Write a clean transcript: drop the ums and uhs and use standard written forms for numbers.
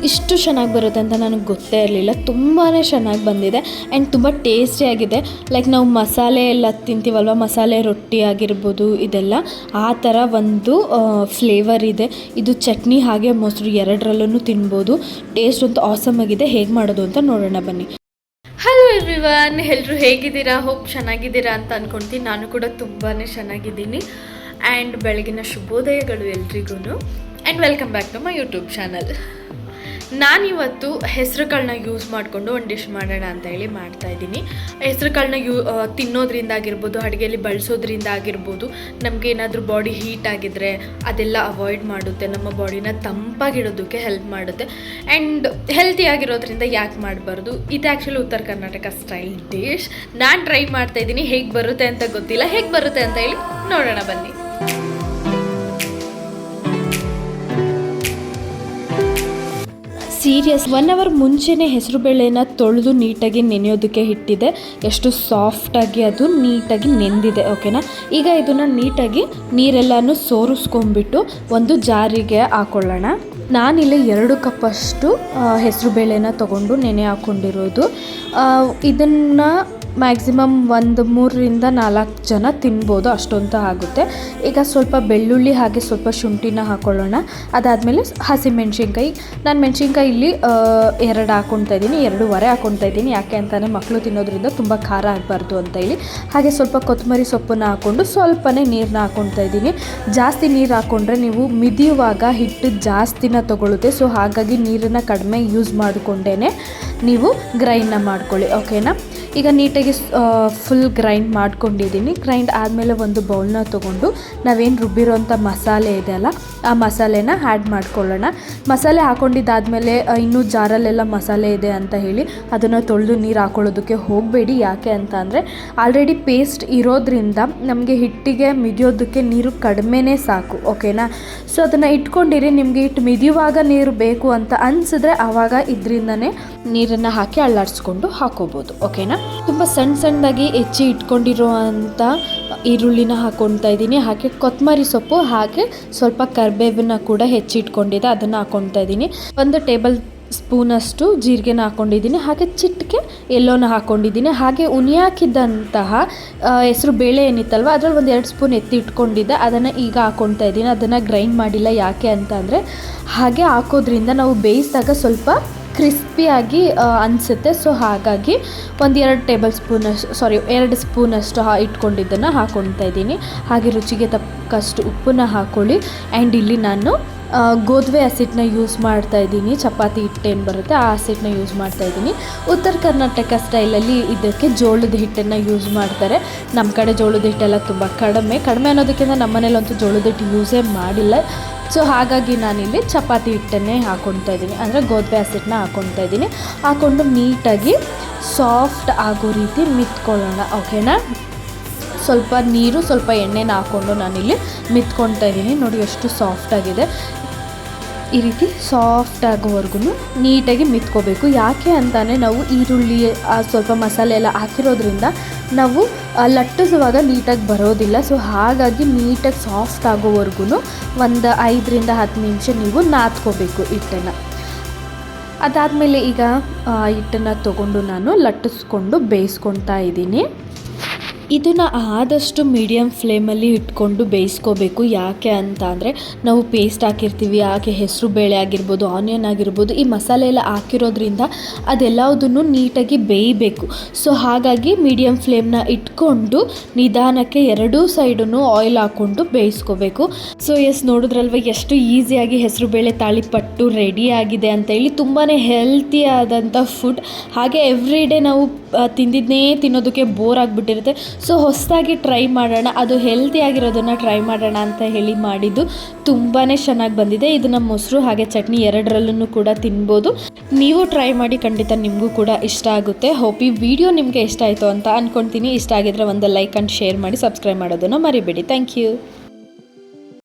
ಇಷ್ಟು ಚೆನ್ನಾಗಿ ಬರುತ್ತೆ ಅಂತ ನನಗೆ ಗೊತ್ತೇ ಇರಲಿಲ್ಲ. ತುಂಬಾ ಚೆನ್ನಾಗಿ ಬಂದಿದೆ ಆ್ಯಂಡ್ ತುಂಬ ಟೇಸ್ಟಿಯಾಗಿದೆ. ಲೈಕ್ ನಾವು ಮಸಾಲೆ ಎಲ್ಲ ತಿಂತೀವಲ್ವ, ಮಸಾಲೆ ರೊಟ್ಟಿ ಆಗಿರ್ಬೋದು, ಇದೆಲ್ಲ ಆ ಥರ ಒಂದು ಫ್ಲೇವರ್ ಇದೆ. ಇದು ಚಟ್ನಿ ಹಾಗೆ ಮೊಸರು ಎರಡರಲ್ಲೂ ತಿನ್ಬೋದು. ಟೇಸ್ಟ್ ಅಂತೂ ಆಸಮ್ ಆಗಿದೆ. ಹೇಗೆ ಮಾಡೋದು ಅಂತ ನೋಡೋಣ ಬನ್ನಿ. ಹಲೋ ಎವ್ರಿವನ್, ಎಲ್ಲರೂ ಹೇಗಿದ್ದೀರಾ? ಹೋಪ್ ಚೆನ್ನಾಗಿದ್ದೀರಾ ಅಂತ ಅಂದ್ಕೊಳ್ತೀನಿ. ನಾನು ಕೂಡ ತುಂಬಾ ಚೆನ್ನಾಗಿದ್ದೀನಿ. ಆ್ಯಂಡ್ ಬೆಳಗಿನ ಶುಭೋದಯಗಳು ಎಲ್ರಿಗೂ. And welcome back to my YouTube channel. ನಾನಿವತ್ತು ಹೆಸರು ಕಾಳನ್ನ ಯೂಸ್ ಮಾಡಿಕೊಂಡು ಒಂದು ಡಿಶ್ ಮಾಡೋಣ ಅಂತ ಹೇಳಿ ಮಾಡ್ತಾಯಿದ್ದೀನಿ. ಹೆಸರು ಕಾಳನ್ನ ತಿನ್ನೋದ್ರಿಂದ ಆಗಿರ್ಬೋದು, ಅಡುಗೆಯಲ್ಲಿ ಬಳಸೋದ್ರಿಂದ ಆಗಿರ್ಬೋದು, ನಮಗೆ ಏನಾದರೂ ಬಾಡಿ ಹೀಟ್ ಆಗಿದ್ದರೆ ಅದೆಲ್ಲ ಅವಾಯ್ಡ್ ಮಾಡುತ್ತೆ. ನಮ್ಮ ಬಾಡಿನ ತಂಪಾಗಿಡೋದಕ್ಕೆ ಹೆಲ್ಪ್ ಮಾಡುತ್ತೆ. ಆ್ಯಂಡ್ ಹೆಲ್ತಿ ಆಗಿರೋದ್ರಿಂದ ಯಾಕೆ ಮಾಡಬಾರ್ದು. ಇದು ಆ್ಯಕ್ಚುಲಿ ಉತ್ತರ ಕರ್ನಾಟಕ ಸ್ಟೈಲ್ ಡಿಶ್. ನಾನು ಟ್ರೈ ಮಾಡ್ತಾಯಿದ್ದೀನಿ. ಹೇಗೆ ಬರುತ್ತೆ ಅಂತ ಗೊತ್ತಿಲ್ಲ. ಹೇಗೆ ಬರುತ್ತೆ ಅಂತ ಹೇಳಿ ನೋಡೋಣ ಬನ್ನಿ. ಸೀರಿಯಸ್ 1 ಅವರ್ ಮುಂಚೆನೇ ಹೆಸರು ಬೇಳೆನ ತೊಳೆದು ನೀಟಾಗಿ ನೆನೆಯೋದಕ್ಕೆ ಇಟ್ಟಿದೆ. ಎಷ್ಟು ಸಾಫ್ಟಾಗಿ ಅದು ನೀಟಾಗಿ ನೆಂದಿದೆ. ಓಕೆನಾ, ಈಗ ಇದನ್ನು ನೀಟಾಗಿ ನೀರೆಲ್ಲನೂ ಸೋರಿಸ್ಕೊಂಡ್ಬಿಟ್ಟು ಒಂದು ಜಾರಿಗೆ ಹಾಕೊಳ್ಳೋಣ. ನಾನಿಲ್ಲಿ 2 ಕಪ್ಪಷ್ಟು ಹೆಸರು ಬೇಳೆನ ತೊಗೊಂಡು ನೆನೆ ಹಾಕ್ಕೊಂಡಿರೋದು. ಇದನ್ನು ಮ್ಯಾಕ್ಸಿಮಮ್ ಒಂದು 3ರಿಂದ 4 ಜನ ತಿನ್ಬೋದು, ಅಷ್ಟೊಂತ ಆಗುತ್ತೆ. ಈಗ ಸ್ವಲ್ಪ ಬೆಳ್ಳುಳ್ಳಿ ಹಾಗೆ ಸ್ವಲ್ಪ ಶುಂಠಿನ ಹಾಕ್ಕೊಳ್ಳೋಣ. ಅದಾದಮೇಲೆ ಹಸಿಮೆಣ್ಸಿನ್ಕಾಯಿ. ನಾನು ಮೆಣಸಿನ್ಕಾಯಿ ಇಲ್ಲಿ 2 ಹಾಕ್ಕೊಳ್ತಾ ಇದ್ದೀನಿ, 2.5 ಹಾಕ್ಕೊಳ್ತಾ ಇದ್ದೀನಿ. ಯಾಕೆ ಅಂತಲೇ ಮಕ್ಕಳು ತಿನ್ನೋದ್ರಿಂದ ತುಂಬ ಖಾರ ಆಗಬಾರ್ದು ಅಂತ ಹೇಳಿ. ಹಾಗೆ ಸ್ವಲ್ಪ ಕೊತ್ತಂಬರಿ ಸೊಪ್ಪನ್ನು ಹಾಕ್ಕೊಂಡು ಸ್ವಲ್ಪನೇ ನೀರನ್ನ ಹಾಕ್ಕೊಳ್ತಾ ಇದ್ದೀನಿ. ಜಾಸ್ತಿ ನೀರು ಹಾಕ್ಕೊಂಡ್ರೆ ನೀವು ಮಿದಿಯುವಾಗ ಹಿಟ್ಟು ಜಾಸ್ತಿನ ತೊಗೊಳುತ್ತೆ. ಸೊ ಹಾಗಾಗಿ ನೀರನ್ನು ಕಡಿಮೆ ಯೂಸ್ ಮಾಡಿಕೊಂಡೇ ನೀವು ಗ್ರೈಂಡ್ನ ಮಾಡ್ಕೊಳ್ಳಿ. ಓಕೆನಾ, ಈಗ ನೀಟಾಗಿ ಫುಲ್ ಗ್ರೈಂಡ್ ಮಾಡ್ಕೊಂಡಿದ್ದೀನಿ. ಗ್ರೈಂಡ್ ಆದಮೇಲೆ ಒಂದು ಬೌಲ್ನ ತೊಗೊಂಡು ನಾವೇನು ರುಬ್ಬಿರೋಂಥ ಮಸಾಲೆ ಇದೆ ಅಲ್ಲ, ಆ ಮಸಾಲೆನ ಆ್ಯಡ್ ಮಾಡ್ಕೊಳ್ಳೋಣ. ಮಸಾಲೆ ಹಾಕ್ಕೊಂಡಿದ್ದಾದಮೇಲೆ ಇನ್ನೂ ಜಾರಲ್ಲೆಲ್ಲ ಮಸಾಲೆ ಇದೆ ಅಂತ ಹೇಳಿ ಅದನ್ನು ತೊಳೆದು ನೀರು ಹಾಕ್ಕೊಳ್ಳೋದಕ್ಕೆ ಹೋಗಬೇಡಿ. ಯಾಕೆ ಅಂತ ಅಂದರೆ ಆಲ್ರೆಡಿ ಪೇಸ್ಟ್ ಇರೋದ್ರಿಂದ ನಮಗೆ ಹಿಟ್ಟಿಗೆ ಮಿದಿಯೋದಕ್ಕೆ ನೀರು ಕಡಿಮೆನೇ ಸಾಕು. ಓಕೆನಾ, ಸೊ ಅದನ್ನು ಇಟ್ಕೊಂಡಿರಿ. ನಿಮಗೆ ಹಿಟ್ಟು ಮಿದಿಯುವಾಗ ನೀರು ಬೇಕು ಅಂತ ಅನಿಸಿದ್ರೆ ಆವಾಗ ಇದರಿಂದನೇ ನೀರನ್ನು ಹಾಕಿ ಅಳ್ಳಾಡಿಸ್ಕೊಂಡು ಹಾಕೋಬೋದು. ಓಕೆನಾ, ತುಂಬ ಸಣ್ಣದಾಗಿ ಹೆಚ್ಚಿ ಇಟ್ಕೊಂಡಿರೋ ಅಂಥ ಈರುಳ್ಳಿನ ಹಾಕ್ಕೊಳ್ತಾ ಇದ್ದೀನಿ. ಹಾಗೆ ಕೊತ್ತಂಬರಿ ಸೊಪ್ಪು ಹಾಗೆ ಸ್ವಲ್ಪ ಕರಿಬೇವನ್ನ ಕೂಡ ಹೆಚ್ಚಿಟ್ಕೊಂಡಿದ್ದೆ, ಅದನ್ನು ಹಾಕ್ಕೊಳ್ತಾ ಇದ್ದೀನಿ. 1 ಟೇಬಲ್ ಸ್ಪೂನಷ್ಟು ಜೀರಿಗೆನ ಹಾಕ್ಕೊಂಡಿದ್ದೀನಿ. ಹಾಗೆ ಚಿಟಿಕೆ ಎಲ್ಲೋನ ಹಾಕ್ಕೊಂಡಿದ್ದೀನಿ. ಹಾಗೆ ಹಾಕಿದ್ದಂತಹ ಹೆಸರು ಬೇಳೆ ಏನಿತ್ತಲ್ವ ಅದರಲ್ಲಿ 1-2 ಸ್ಪೂನ್ ಎತ್ತಿ ಇಟ್ಕೊಂಡಿದ್ದೆ, ಅದನ್ನು ಈಗ ಹಾಕ್ಕೊಳ್ತಾ ಇದ್ದೀನಿ. ಅದನ್ನು ಗ್ರೈಂಡ್ ಮಾಡಿಲ್ಲ. ಯಾಕೆ ಅಂತ ಅಂದರೆ ಹಾಗೆ ಹಾಕೋದ್ರಿಂದ ನಾವು ಬೇಯಿಸಿದಾಗ ಸ್ವಲ್ಪ ಕ್ರಿಸ್ಪಿಯಾಗಿ ಅನಿಸುತ್ತೆ. ಸೊ ಹಾಗಾಗಿ 2 ಸ್ಪೂನಷ್ಟು ಇಟ್ಕೊಂಡಿದ್ದನ್ನು ಹಾಕ್ಕೊಳ್ತಾ ಇದ್ದೀನಿ. ಹಾಗೆ ರುಚಿಗೆ ತಕ್ಕಷ್ಟು ಉಪ್ಪನ್ನ ಹಾಕ್ಕೊಳ್ಳಿ. ಆ್ಯಂಡ್ ಇಲ್ಲಿ ನಾನು ಗೋಧಿ ಹಸಿಟ್ಟನ್ನ ಯೂಸ್ ಮಾಡ್ತಾ ಇದ್ದೀನಿ. ಚಪಾತಿ ಹಿಟ್ಟೇನು ಬರುತ್ತೆ ಆ ಹಸಿಟ್ಟನ್ನ ಯೂಸ್ ಮಾಡ್ತಾ ಇದ್ದೀನಿ. ಉತ್ತರ ಕರ್ನಾಟಕ ಸ್ಟೈಲಲ್ಲಿ ಇದಕ್ಕೆ ಜೋಳದ ಹಿಟ್ಟನ್ನು ಯೂಸ್ ಮಾಡ್ತಾರೆ. ನಮ್ಮ ಕಡೆ ಜೋಳದ ಹಿಟ್ಟೆಲ್ಲ ತುಂಬ ಕಡಿಮೆ ಅನ್ನೋದಕ್ಕಿಂತ ನಮ್ಮ ಮನೇಲಂತೂ ಜೋಳದ ಹಿಟ್ಟು ಯೂಸೇ ಮಾಡಿಲ್ಲ. ಸೊ ಹಾಗಾಗಿ ನಾನಿಲ್ಲಿ ಚಪಾತಿ ಹಿಟ್ಟನ್ನೇ ಹಾಕ್ಕೊಳ್ತಾ ಇದ್ದೀನಿ, ಅಂದರೆ ಗೋಧಿ ಹಸಿಟ್ಟನ್ನ ಹಾಕ್ಕೊಳ್ತಾ ಇದ್ದೀನಿ. ಹಾಕ್ಕೊಂಡು ನೀಟಾಗಿ ಸಾಫ್ಟ್ ಆಗೋ ರೀತಿ ಮಿತ್ಕೊಳ್ಳೋಣ. ಓಕೆನಾ, ಸ್ವಲ್ಪ ನೀರು ಸ್ವಲ್ಪ ಎಣ್ಣೆನ ಹಾಕ್ಕೊಂಡು ನಾನಿಲ್ಲಿ ಮಿತ್ಕೊಳ್ತಾ ಇದ್ದೀನಿ. ನೋಡಿ ಎಷ್ಟು ಸಾಫ್ಟಾಗಿದೆ. ಈ ರೀತಿ ಸಾಫ್ಟ್ ಆಗೋವರೆಗೂ ನೀಟಾಗಿ ಮಿತ್ಕೋಬೇಕು. ಯಾಕೆ ಅಂತಾನೆ ನಾವು ಈರುಳ್ಳಿ ಸ್ವಲ್ಪ ಮಸಾಲೆ ಎಲ್ಲ ಹಾಕಿರೋದ್ರಿಂದ ನಾವು ಲಟ್ಟಿಸುವಾಗ ನೀಟಾಗಿ ಬರೋದಿಲ್ಲ. ಸೊ ಹಾಗಾಗಿ ನೀಟಾಗಿ ಸಾಫ್ಟ್ ಆಗೋವರೆಗೂ ಒಂದು 5ರಿಂದ 10 ನಿಮಿಷ ನೀವು ನಾದ್ಕೋಬೇಕು ಹಿಟ್ಟನ್ನು. ಅದಾದಮೇಲೆ ಈಗ ಹಿಟ್ಟನ್ನು ತೊಗೊಂಡು ನಾನು ಲಟ್ಟಿಸ್ಕೊಂಡು ಬೇಯಿಸ್ಕೊಳ್ತಾ ಇದ್ದೀನಿ. ಇದನ್ನು ಆದಷ್ಟು ಮೀಡಿಯಮ್ ಫ್ಲೇಮಲ್ಲಿ ಇಟ್ಕೊಂಡು ಬೇಯಿಸ್ಕೋಬೇಕು. ಯಾಕೆ ಅಂತ ಅಂದರೆ ನಾವು ಪೇಸ್ಟ್ ಹಾಕಿರ್ತೀವಿ, ಹಾಗೆ ಹೆಸರು ಬೇಳೆ ಆಗಿರ್ಬೋದು, ಆನಿಯನ್ ಆಗಿರ್ಬೋದು, ಈ ಮಸಾಲೆ ಎಲ್ಲ ಹಾಕಿರೋದ್ರಿಂದ ಅದೆಲ್ಲದನ್ನು ನೀಟಾಗಿ ಬೇಯಬೇಕು. ಸೊ ಹಾಗಾಗಿ ಮೀಡಿಯಮ್ ಫ್ಲೇಮ್ನ ಇಟ್ಕೊಂಡು ನಿಧಾನಕ್ಕೆ 2 ಸೈಡೂ ಆಯಿಲ್ ಹಾಕ್ಕೊಂಡು ಬೇಯಿಸ್ಕೋಬೇಕು. ಸೊ ನೋಡಿದ್ರಲ್ವ ಎಷ್ಟು ಈಸಿಯಾಗಿ ಹೆಸರು ಬೇಳೆ ತಾಳಿಪಟ್ಟು ರೆಡಿ ಆಗಿದೆ ಅಂತ ಹೇಳಿ. ತುಂಬಾ ಹೆಲ್ತಿ ಆದಂಥ ಫುಡ್. ಹಾಗೆ ಎವ್ರಿ ಡೇ ನಾವು ತಿಂದಿದ್ದನ್ನೇ ತಿನ್ನೋದಕ್ಕೆ ಬೋರ್ ಆಗಿಬಿಟ್ಟಿರುತ್ತೆ. ಸೊ ಹೊಸದಾಗಿ ಟ್ರೈ ಮಾಡೋಣ, ಅದು ಹೆಲ್ತಿಯಾಗಿರೋದನ್ನು ಟ್ರೈ ಮಾಡೋಣ ಅಂತ ಹೇಳಿ ಮಾಡಿದ್ದು. ತುಂಬಾ ಚೆನ್ನಾಗಿ ಬಂದಿದೆ. ಇದನ್ನು ಮೊಸರು ಹಾಗೆ ಚಟ್ನಿ ಎರಡರಲ್ಲೂ ಕೂಡ ತಿನ್ಬೋದು. ನೀವು ಟ್ರೈ ಮಾಡಿ, ಖಂಡಿತ ನಿಮಗೂ ಕೂಡ ಇಷ್ಟ ಆಗುತ್ತೆ. ಹೋಪ್ ಈ ವಿಡಿಯೋ ನಿಮಗೆ ಇಷ್ಟ ಆಯಿತು ಅಂತ ಅಂದ್ಕೊಳ್ತೀನಿ. ಇಷ್ಟ ಆಗಿದ್ರೆ ಒಂದು ಲೈಕ್ ಆ್ಯಂಡ್ ಶೇರ್ ಮಾಡಿ, ಸಬ್ಸ್ಕ್ರೈಬ್ ಮಾಡೋದನ್ನು ಮರಿಬೇಡಿ. Thank you.